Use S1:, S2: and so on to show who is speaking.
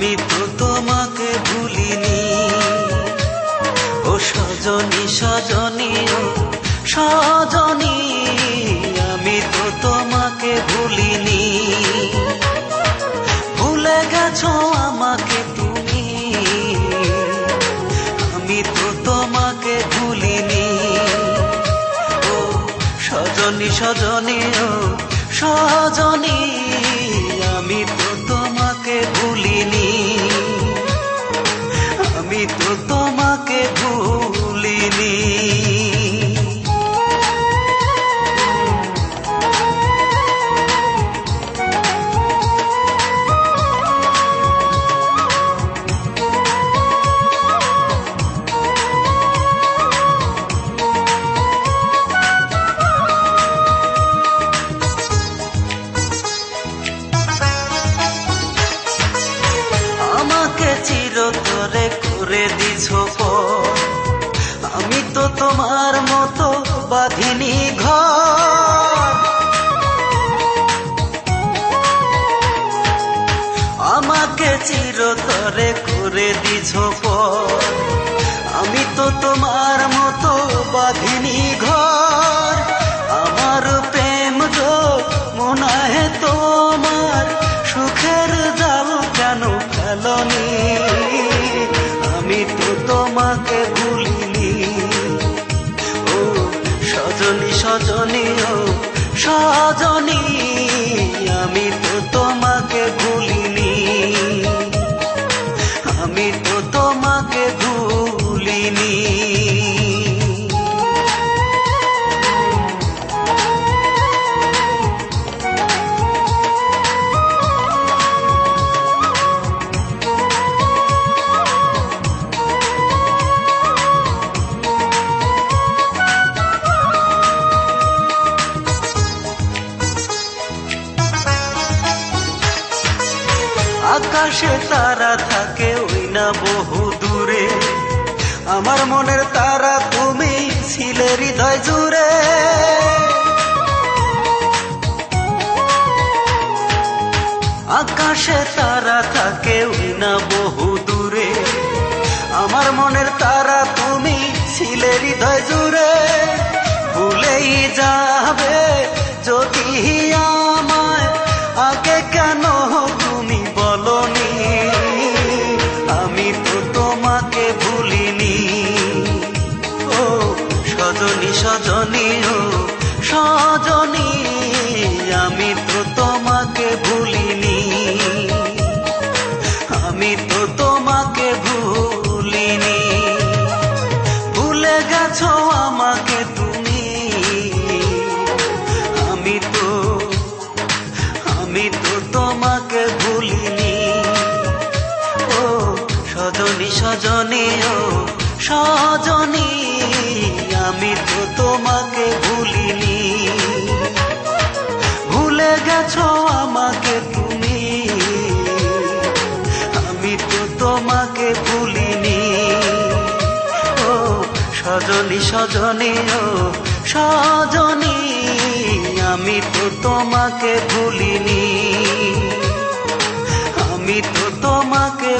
S1: আমি তো তোমাকে ভুলিনি। ও সজনী সজনী ও সজনী, আমি তো তোমাকে ভুলিনি। ভুলে গেছো আমাকে তুমি, আমি তো তোমাকে ভুলিনি। ও সজনী সজনী ও সজনী, আমি তো তোমাকে ভুলিনি। আমি তো তোমাকে ভুলিনি। চিরতরে করে দিছ পর, আমি তো তোমার মতো বাঁধিনি ঘর। আমাকে চিরতরে করে দিছ পর, আমি তো তোমার মতো বাঁধিনি ঘর। আমার প্রেম গো মনে তোমার সুখের জাল কেন ফেলনি। আমি তো তোমাকে ভুলিনি। ও সজনী সজনী ও সজনী, আমি তো তোমাকে ভুলিনি। আমি তো তোমাকে ভুলিনি। আকাশে তারা থাকে ওই না বহু দূরে, আমার মনের তারা তুমি ছিলে হৃদয় জুড়ে। আকাশে তারা থাকে ওই না বহু দূরে, আমার মনের তারা তুমি ছিলে হৃদয় জুড়ে। ভুলেই যাবে যদি আমায়, আগে কেন তুমি বলনি। আমি তো তোমাকে ভুলিনি। ও সজনী সজনী ও সজনী, আমি তো তোমাকে ভুলিনি। আমি তো তোমাকে ভুলিনি। ভুলে গেছো আমাকে তুমি, আমি তো তোমাকে ভুলিনি। ও সজনী সজনী ও সজনী, আমি তো তোমাকে ভুলিনি। ভুলে গেছো আমাকে তুমি, আমি তো তোমাকে ভুলিনি। ও সজনী সজনী ও সজনী, আমি তো তোমাকে ভুলিনি। আমি তো তোমাকে